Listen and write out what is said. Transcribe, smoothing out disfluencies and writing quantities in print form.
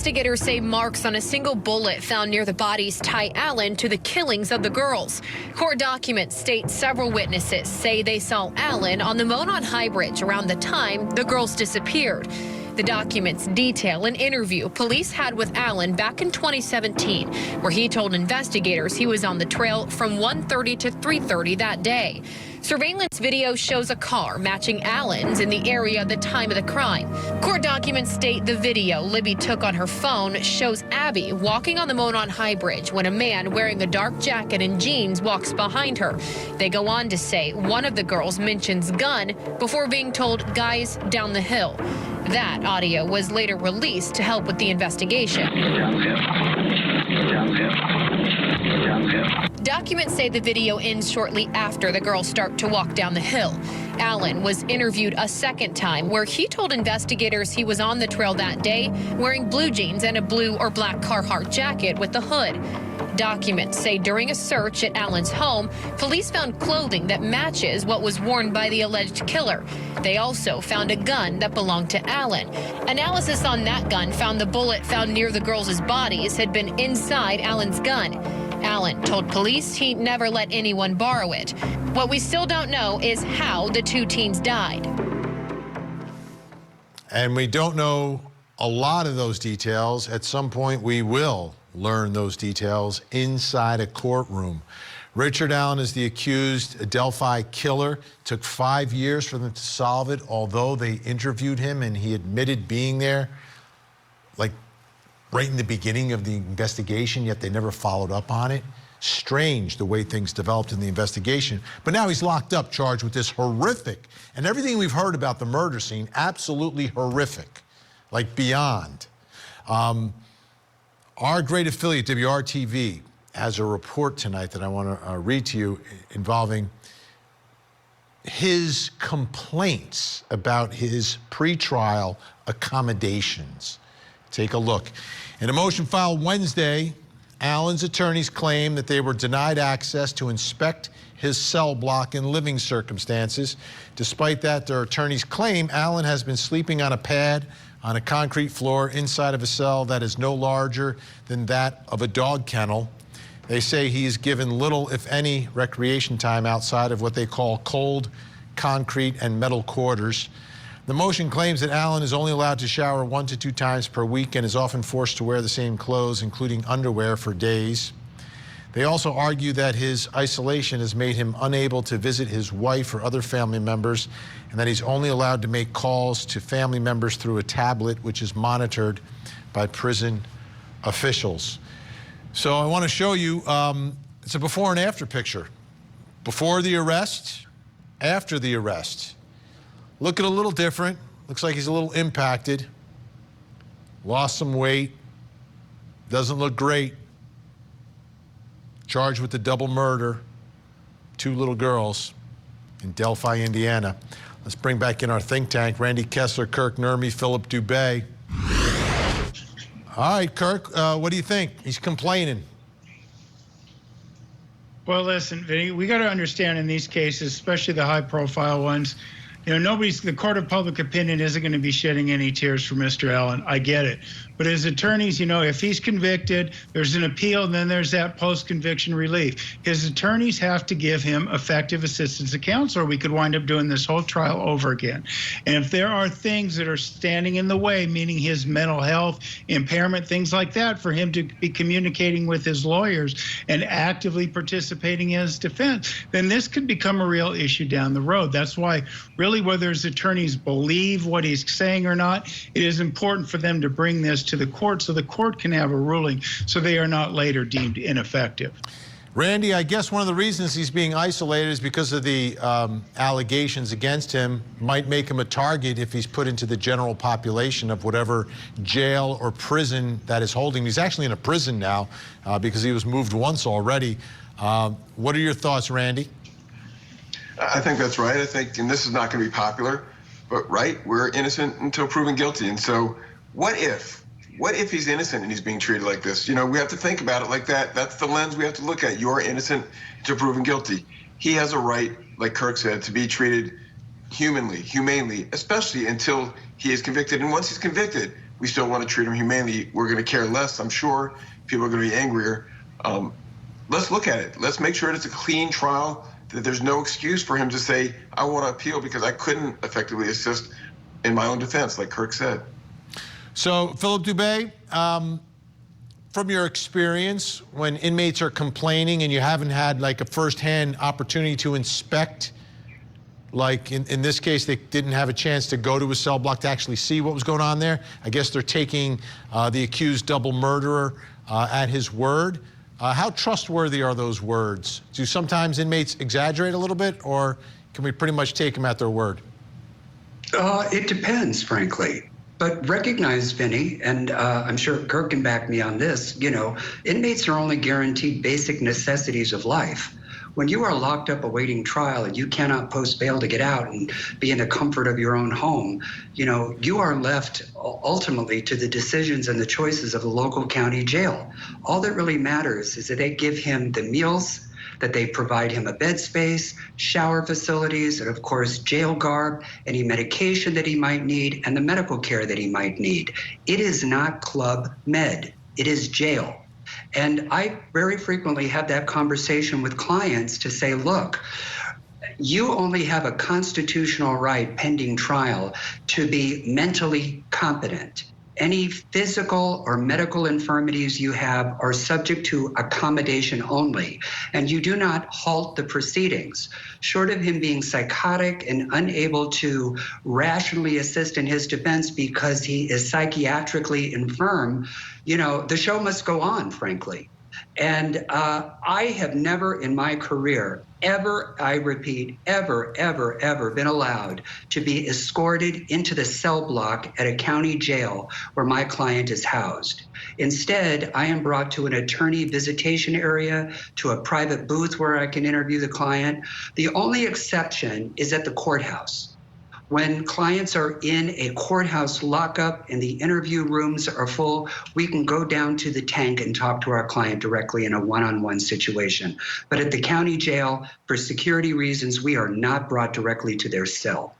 Investigators say marks on a single bullet found near the bodies tie Allen to the killings of the girls. Court documents state several witnesses say they saw Allen on the Monon High Bridge around the time the girls disappeared. The documents detail an interview police had with Allen back in 2017, where he told investigators he was on the trail from 1:30 to 3:30 that day. Surveillance video shows a car matching Allen's in the area at the time of the crime. Court documents state the video Libby took on her phone shows Abby walking on the Monon High Bridge when a man wearing a dark jacket and jeans walks behind her. They go on to say one of the girls mentions gun before being told guys down the hill. That audio was later released to help with the investigation. Documents say the video ends shortly after the girls start to walk down the hill. Allen was interviewed a second time where he told investigators he was on the trail that day wearing blue jeans and a blue or black Carhartt jacket with the hood. Documents say during a search at Allen's home, police found clothing that matches what was worn by the alleged killer. They also found a gun that belonged to Allen. Analysis on that gun found the bullet found near the girls' bodies had been inside Allen's gun. Allen told police he never let anyone borrow it. What we still don't know is how the two teens died. And we don't know a lot of those details. At some point, we will learn those details inside a courtroom. Richard Allen is the accused Delphi killer. Took 5 years for them to solve it, although they interviewed him and he admitted being there, like right in the beginning of the investigation, yet they never followed up on it. Strange the way things developed in the investigation. But now he's locked up, charged with this horrific, and everything we've heard about the murder scene, absolutely horrific, like beyond. Our great affiliate, WRTV, has a report tonight that I want to read to you involving his complaints about his pretrial accommodations. Take a look. In a motion filed Wednesday, Allen's attorneys claim that they were denied access to inspect his cell block and living circumstances. Despite that, their attorneys claim Allen has been sleeping on a pad on a concrete floor inside of a cell that is no larger than that of a dog kennel. They say he is given little, if any, recreation time outside of what they call cold, concrete, and metal quarters. The motion claims that Allen is only allowed to shower 1 to 2 times per week and is often forced to wear the same clothes, including underwear, for days. They also argue that his isolation has made him unable to visit his wife or other family members, and that he's only allowed to make calls to family members through a tablet, which is monitored by prison officials. So I want to show you, it's a before and after picture. Before the arrest, after the arrest. Looking a little different. Looks like he's a little impacted. Lost some weight. Doesn't look great. Charged with the double murder. 2 little girls in Delphi, Indiana. Let's bring back in our think tank. Randy Kessler, Kirk Nurmi, Philip Dubé. All right, Kirk, what do you think? He's complaining. Well, listen, Vinny, we got to understand in these cases, especially the high-profile ones, you know, the court of public opinion isn't going to be shedding any tears for Mr. Allen. I get it. But as attorneys, you know, if he's convicted, there's an appeal, and then there's that post-conviction relief. His attorneys have to give him effective assistance of counsel, or we could wind up doing this whole trial over again. And if there are things that are standing in the way, meaning his mental health, impairment, things like that, for him to be communicating with his lawyers and actively participating in his defense, then this could become a real issue down the road. That's why, really, whether his attorneys believe what he's saying or not, it is important for them to bring this to the court so the court can have a ruling so they are not later deemed ineffective. Randy, I guess one of the reasons he's being isolated is because of the allegations against him might make him a target if he's put into the general population of whatever jail or prison that is holding him. He's actually in a prison now because he was moved once already. What are your thoughts, Randy? I think that's right. I think, and this is not going to be popular, but right, we're innocent until proven guilty. And so what if he's innocent and he's being treated like this? You know, we have to think about it like that. That's the lens we have to look at. You're innocent until proven guilty. He has a right, like Kirk said, to be treated humanely, especially until he is convicted. And once he's convicted, we still want to treat him humanely. We're going to care less. I'm sure people are going to be angrier. Let's look at it. Let's make sure it's a clean trial, that there's no excuse for him to say, I want to appeal because I couldn't effectively assist in my own defense, like Kirk said. So, Philip Dubé, from your experience, when inmates are complaining and you haven't had like a firsthand opportunity to inspect, like in this case, they didn't have a chance to go to a cell block to actually see what was going on there. I guess they're taking the accused double murderer at his word. How trustworthy are those words? Do sometimes inmates exaggerate a little bit, or can we pretty much take them at their word? It depends, frankly. But recognize, Vinny, and I'm sure Kirk can back me on this, inmates are only guaranteed basic necessities of life. When you are locked up awaiting trial and you cannot post bail to get out and be in the comfort of your own home, you are left ultimately to the decisions and the choices of the local county jail. All that really matters is that they give him the meals, that they provide him a bed space, shower facilities, and of course, jail garb, any medication that he might need, and the medical care that he might need. It is not Club Med, it is jail. And I very frequently have that conversation with clients to say, look, you only have a constitutional right pending trial to be mentally competent. Any physical or medical infirmities you have are subject to accommodation only, and you do not halt the proceedings. Short of him being psychotic and unable to rationally assist in his defense because he is psychiatrically infirm, the show must go on, frankly. And I have never in my career ever, I repeat, ever been allowed to be escorted into the cell block at a county jail where my client is housed. Instead, I am brought to an attorney visitation area, to a private booth where I can interview the client. The only exception is at the courthouse. When clients are in a courthouse lockup and the interview rooms are full, we can go down to the tank and talk to our client directly in a one-on-one situation. But at the county jail, for security reasons, we are not brought directly to their cell.